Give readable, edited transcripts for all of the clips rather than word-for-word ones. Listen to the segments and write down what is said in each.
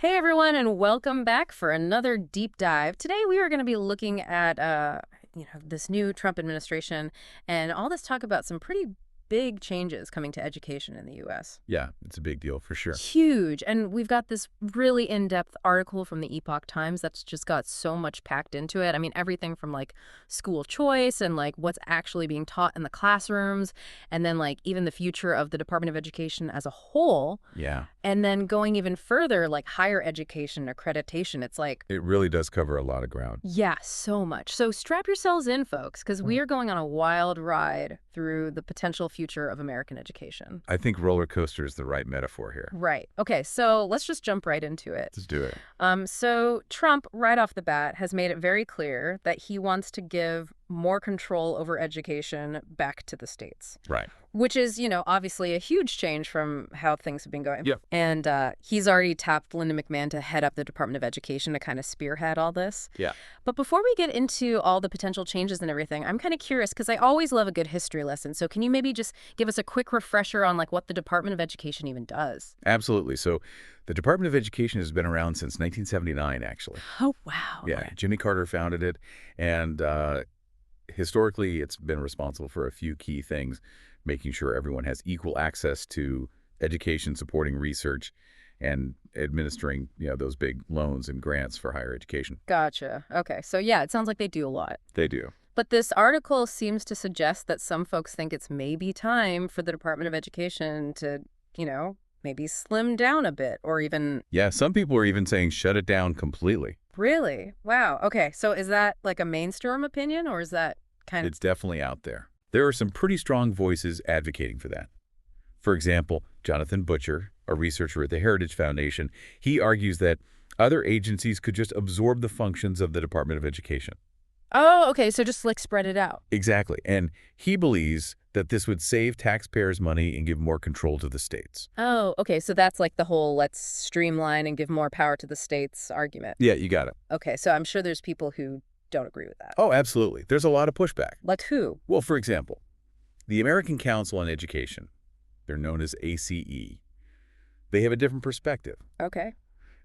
Hey everyone, and welcome back for another deep dive. Today we are going to be looking at this new Trump administration and all this talk about some pretty big changes coming to education in the US. Yeah, it's a big deal for sure. Huge. And we've got this really in-depth article from the Epoch Times that's just got so much packed into it. I mean, everything from like school choice and like what's actually being taught in the classrooms, and then like even the future of the Department of Education as a whole. Yeah, And then going even further, like higher education accreditation, it's like, it really does cover a lot of ground. yeah, so much. So strap yourselves in, folks, because we are going on a wild ride through the potential future of American education. I think roller coaster is the right metaphor here. Right. Okay, so let's just jump right into it. Let's do it. So Trump, right off the bat, has made it very clear that he wants to give more control over education back to the states. Right. Which is, obviously a huge change from how things have been going. Yep. And he's already tapped Linda McMahon to head up the Department of Education to kind of spearhead all this. Yeah. But before we get into all the potential changes and everything, I'm kind of curious because I always love a good history lesson. So can you maybe just give us a quick refresher on like what the Department of Education even does? Absolutely. So the Department of Education has been around since 1979, actually. Oh, wow. Yeah, Okay. Jimmy Carter founded it, and historically it's been responsible for a few key things, making sure everyone has equal access to education, supporting research, and administering, those big loans and grants for higher education. Gotcha. Okay. So yeah, it sounds like they do a lot. They do. But this article seems to suggest that some folks think it's maybe time for the Department of Education to, maybe slim down a bit or even... Yeah, some people are even saying shut it down completely. Really? Wow. Okay. So is that like a mainstream opinion or is that kind of... It's definitely out there. There are some pretty strong voices advocating for that. For example, Jonathan Butcher, a researcher at the Heritage Foundation, he argues that other agencies could just absorb the functions of the Department of Education. Oh, okay. So just like spread it out. Exactly. And he believes that this would save taxpayers money and give more control to the states. Oh, okay. So that's like the whole let's streamline and give more power to the states argument. Yeah, you got it. Okay. So I'm sure there's people who don't agree with that. Oh, absolutely. There's a lot of pushback. Like who? Well, for example, the American Council on Education, they're known as ACE, they have a different perspective. Okay.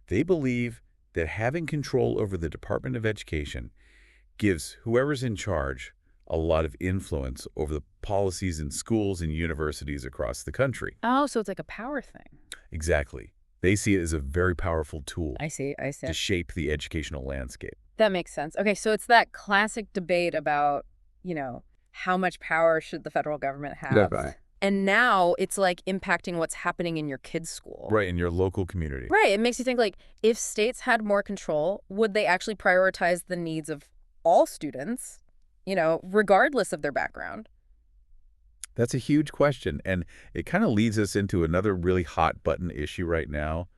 They believe that having control over the Department of Education gives whoever's in charge a lot of influence over the policies in schools and universities across the country. Oh, so it's like a power thing. Exactly. They see it as a very powerful tool I see. I see. to shape the educational landscape. That makes sense. Okay, so it's that classic debate about, how much power should the federal government have? That's right. And now it's like impacting what's happening in your kid's school. Right, in your local community. Right. It makes you think like if states had more control, would they actually prioritize the needs of all students, regardless of their background? That's a huge question, and it kind of leads us into another really hot button issue right now,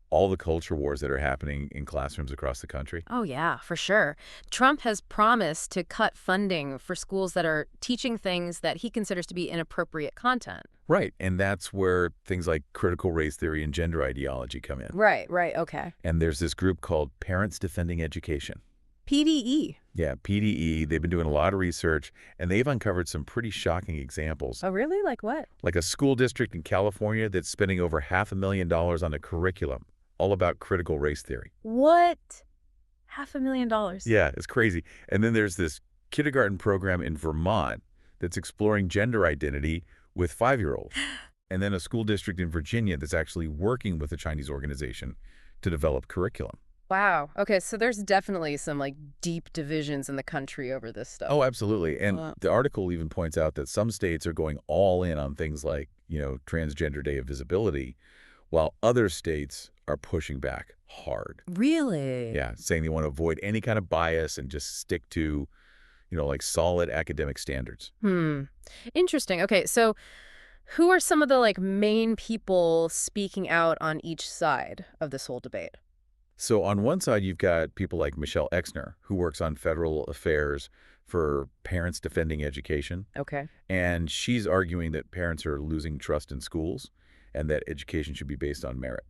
all the culture wars that are happening in classrooms across the country. Oh, yeah, for sure. Trump has promised to cut funding for schools that are teaching things that he considers to be inappropriate content. Right, and that's where things like critical race theory and gender ideology come in. Right, okay. And there's this group called Parents Defending Education. PDE. Yeah, PDE. They've been doing a lot of research, and they've uncovered some pretty shocking examples. Oh, really? Like what? Like a school district in California that's spending over $500,000 on a curriculum all about critical race theory. What? $500,000? Yeah, it's crazy. And then there's this kindergarten program in Vermont that's exploring gender identity with 5-year-olds. And then a school district in Virginia that's actually working with a Chinese organization to develop curriculum. Wow. Okay, so there's definitely some like deep divisions in the country over this stuff. Oh, absolutely. And Wow. the article even points out that some states are going all in on things like, Transgender Day of Visibility, while other states are pushing back hard. Really? Yeah, saying they want to avoid any kind of bias and just stick to, like solid academic standards. Interesting. Okay, so who are some of the like main people speaking out on each side of this whole debate? So on one side, you've got people like Michelle Exner, who works on federal affairs for Parents Defending Education. Okay. And she's arguing that parents are losing trust in schools and that education should be based on merit.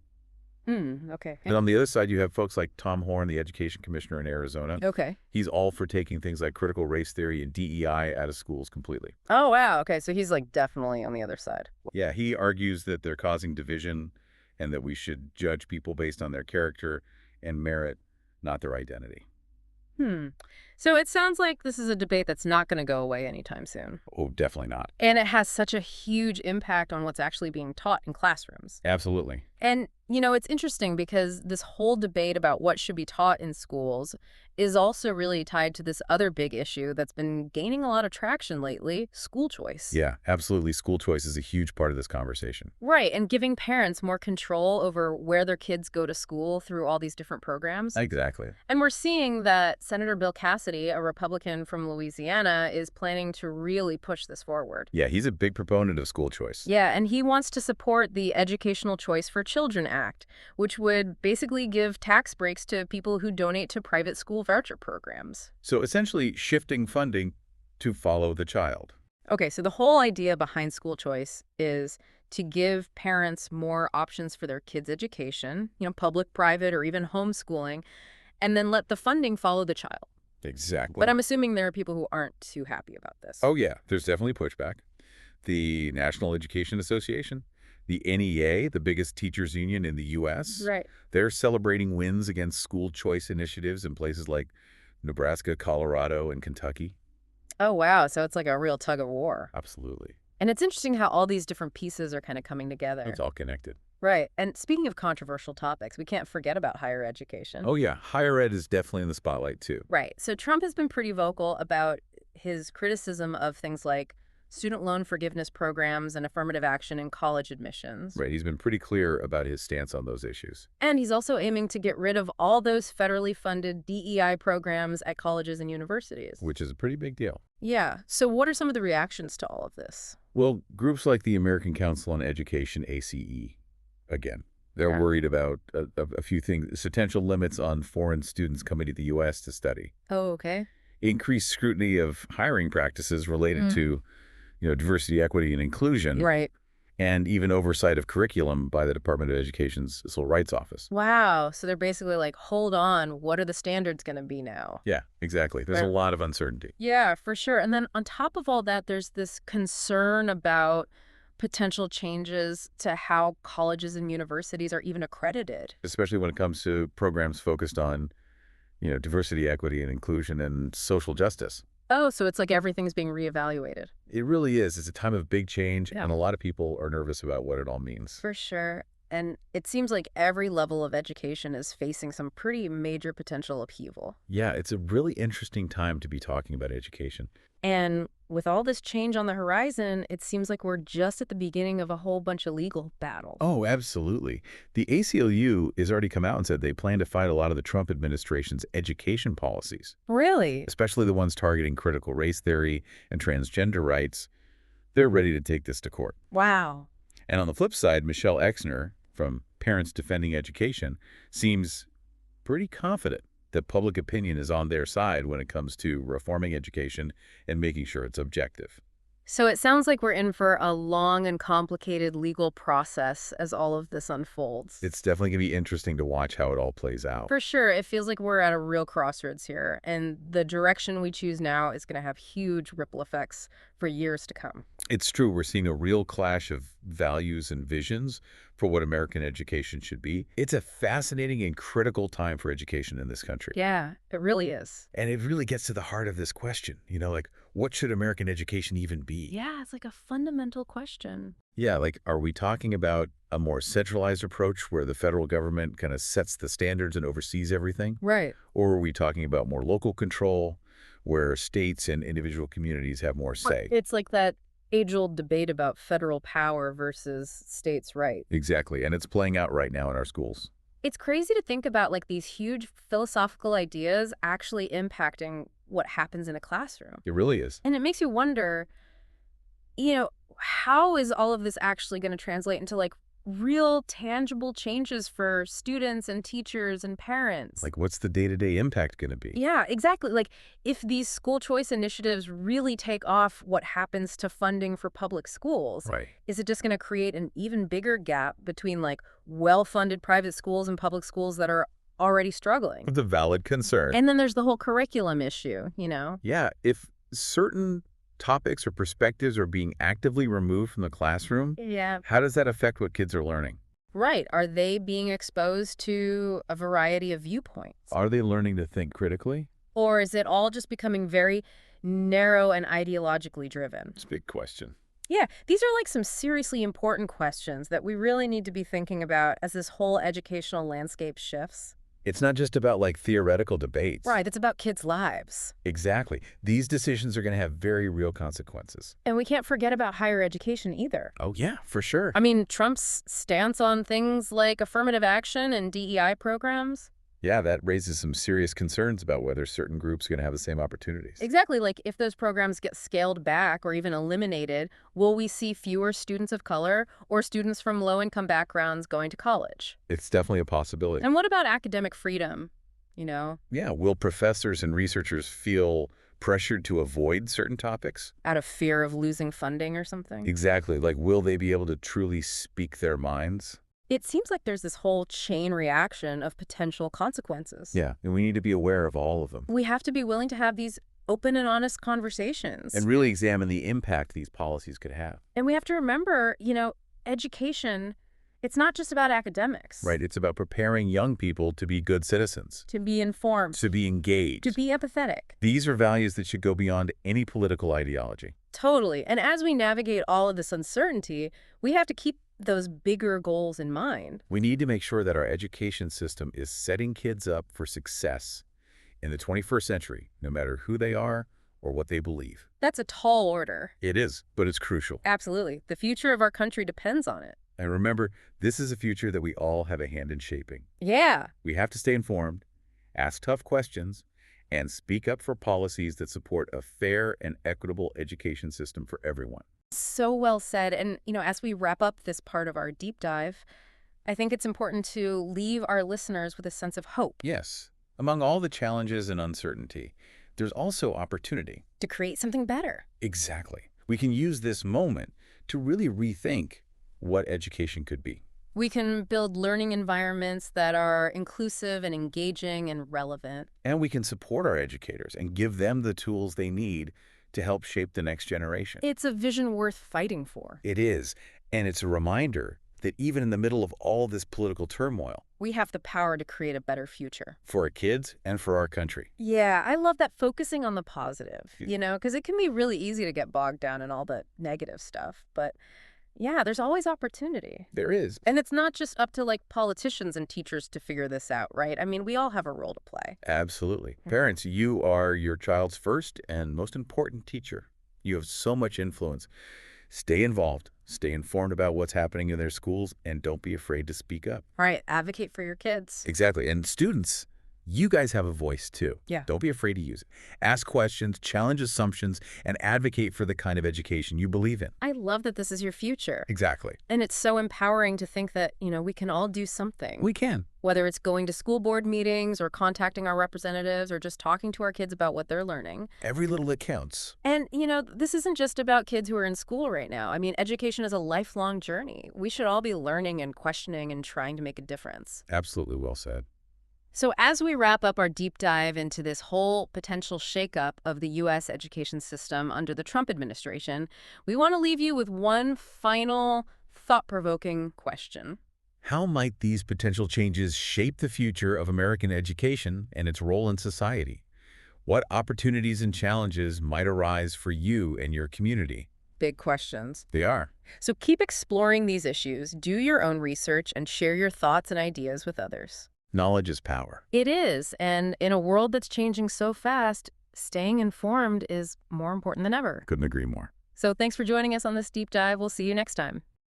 Okay. And on the other side, you have folks like Tom Horn, the education commissioner in Arizona. Okay. He's all for taking things like critical race theory and DEI out of schools completely. Oh, wow. Okay, so he's like definitely on the other side. Yeah, he argues that they're causing division and that we should judge people based on their character and merit, not their identity. Hmm. So it sounds like this is a debate that's not going to go away anytime soon. Oh, definitely not. And it has such a huge impact on what's actually being taught in classrooms. Absolutely. And, it's interesting because this whole debate about what should be taught in schools is also really tied to this other big issue that's been gaining a lot of traction lately, school choice. Yeah, absolutely. School choice is a huge part of this conversation. Right, and giving parents more control over where their kids go to school through all these different programs. Exactly. And we're seeing that Senator Bill Cassidy, a Republican from Louisiana, is planning to really push this forward. Yeah, he's a big proponent of school choice. Yeah, and he wants to support the Educational Choice for Children Act, which would basically give tax breaks to people who donate to private school voucher programs. So essentially shifting funding to follow the child. Okay, so the whole idea behind school choice is to give parents more options for their kids' education, public, private, or even homeschooling, and then let the funding follow the child. Exactly. But I'm assuming there are people who aren't too happy about this. Oh, yeah, there's definitely pushback. The National Education Association, the NEA, the biggest teachers union in the U.S., Right. they're celebrating wins against school choice initiatives in places like Nebraska, Colorado, and Kentucky. Oh, wow. So it's like a real tug of war. Absolutely. And it's interesting how all these different pieces are kind of coming together. It's all connected. Right. And speaking of controversial topics, we can't forget about higher education. Oh, yeah. Higher ed is definitely in the spotlight, too. Right. So Trump has been pretty vocal about his criticism of things like student loan forgiveness programs and affirmative action in college admissions. Right. He's been pretty clear about his stance on those issues. And he's also aiming to get rid of all those federally funded DEI programs at colleges and universities. Which is a pretty big deal. Yeah. So what are some of the reactions to all of this? Well, groups like the American Council on Education, ACE, again, they're Yeah. worried about a few things. Potential limits on foreign students coming to the U.S. to study. Oh, okay. Increased scrutiny of hiring practices related to, diversity, equity, and inclusion. Right. And even oversight of curriculum by the Department of Education's Civil Rights Office. Wow. So they're basically like, hold on, what are the standards going to be now? Yeah, exactly. There's a Right. lot of uncertainty. Yeah, for sure. And then on top of all that, there's this concern about potential changes to how colleges and universities are even accredited. Especially when it comes to programs focused on, diversity, equity, and inclusion and social justice. Oh, so it's like everything's being reevaluated. It really is. It's a time of big change, Yeah. and a lot of people are nervous about what it all means. For sure. And it seems like every level of education is facing some pretty major potential upheaval. Yeah, it's a really interesting time to be talking about education. And with all this change on the horizon, it seems like we're just at the beginning of a whole bunch of legal battles. Oh, absolutely. The ACLU has already come out and said they plan to fight a lot of the Trump administration's education policies, Really? especially the ones targeting critical race theory and transgender rights. They're ready to take this to court. Wow. And on the flip side, Michelle Exner from Parents Defending Education seems pretty confident that public opinion is on their side when it comes to reforming education and making sure it's objective. So it sounds like we're in for a long and complicated legal process as all of this unfolds. It's definitely going to be interesting to watch how it all plays out. For sure, it feels like we're at a real crossroads here, and the direction we choose now is going to have huge ripple effects for years to come. It's true. We're seeing a real clash of values and visions for what American education should be. It's a fascinating and critical time for education in this country. Yeah, it really is. And it really gets to the heart of this question, like, what should American education even be? Yeah, it's like a fundamental question. Yeah, like, are we talking about a more centralized approach where the federal government kind of sets the standards and oversees everything? Right. Or are we talking about more local control where states and individual communities have more say? It's like that age-old debate about federal power versus states' rights. Exactly. And it's playing out right now in our schools. It's crazy to think about like these huge philosophical ideas actually impacting what happens in a classroom. It really is. And it makes you wonder, how is all of this actually going to translate into like real tangible changes for students and teachers and parents? Like, what's the day-to-day impact going to be? Yeah, exactly. Like if these school choice initiatives really take off, what happens to funding for public schools? Right. Is it just going to create an even bigger gap between like well-funded private schools and public schools that are already struggling? It's a valid concern. And then there's the whole curriculum issue, Yeah, if certain topics or perspectives are being actively removed from the classroom, Yeah. how does that affect what kids are learning? Right. Are they being exposed to a variety of viewpoints? Are they learning to think critically? Or is it all just becoming very narrow and ideologically driven? It's a big question. Yeah, these are like some seriously important questions that we really need to be thinking about as this whole educational landscape shifts. It's not just about like theoretical debates. Right, it's about kids' lives. Exactly. These decisions are going to have very real consequences. And we can't forget about higher education either. Oh, yeah, for sure. I mean, Trump's stance on things like affirmative action and DEI programs. Yeah, that raises some serious concerns about whether certain groups are going to have the same opportunities. Exactly, like if those programs get scaled back or even eliminated, will we see fewer students of color or students from low-income backgrounds going to college? It's definitely a possibility. And what about academic freedom, you know, Yeah, will professors and researchers feel pressured to avoid certain topics? out of fear of losing funding or something? Exactly. Like, will they be able to truly speak their minds? It seems like there's this whole chain reaction of potential consequences. Yeah, and we need to be aware of all of them We have to be willing to have these open and honest conversations. and really examine the impact these policies could have. And we have to remember, education, it's not just about academics. Right? It's about preparing young people to be good citizens, To be informed, to be engaged. to be empathetic. These are values that should go beyond any political ideology. Totally. And as we navigate all of this uncertainty, we have to keep those bigger goals in mind. We need to make sure that our education system is setting kids up for success in the 21st century, no matter who they are or what they believe. That's a tall order. It is, but it's crucial. Absolutely. The future of our country depends on it. And remember, this is a future that we all have a hand in shaping. Yeah. We have to stay informed, ask tough questions, and speak up for policies that support a fair and equitable education system for everyone. So well said. And, as we wrap up this part of our deep dive, I think it's important to leave our listeners with a sense of hope Yes, among all the challenges and uncertainty, there's also opportunity. to create something better. Exactly. We can use this moment to really rethink what education could be. We can build learning environments that are inclusive and engaging and relevant. And we can support our educators and give them the tools they need to help shape the next generation. It's a vision worth fighting for. It is. And it's a reminder that even in the middle of all this political turmoil, We have the power to create a better future. for our kids and for our country. Yeah, I love that focusing on the positive, Yeah. because it can be really easy to get bogged down in all the negative stuff. But yeah, there's always opportunity. There is. And it's not just up to politicians and teachers to figure this out, right? I mean, we all have a role to play. Absolutely. Parents, you are your child's first and most important teacher. You have so much influence. Stay involved, stay informed about what's happening in their schools, and don't be afraid to speak up. All right, advocate for your kids. Exactly. And students, you guys have a voice too. Yeah. Don't be afraid to use it. Ask questions, challenge assumptions, and advocate for the kind of education you believe in. I love that this is your future. Exactly. And it's so empowering to think that, we can all do something. We can. Whether it's going to school board meetings or contacting our representatives or just talking to our kids about what they're learning. Every little bit counts. And, this isn't just about kids who are in school right now. I mean, education is a lifelong journey. We should all be learning and questioning and trying to make a difference. Absolutely well said. So as we wrap up our deep dive into this whole potential shakeup of the U.S. education system under the Trump administration, we want to leave you with one final thought-provoking question. How might these potential changes shape the future of American education and its role in society? What opportunities and challenges might arise for you and your community? Big questions. They are. So keep exploring these issues, do your own research, and share your thoughts and ideas with others. Knowledge is power. It is, and in a world that's changing so fast, staying informed is more important than ever. Couldn't agree more. So thanks for joining us on this deep dive. We'll see you next time.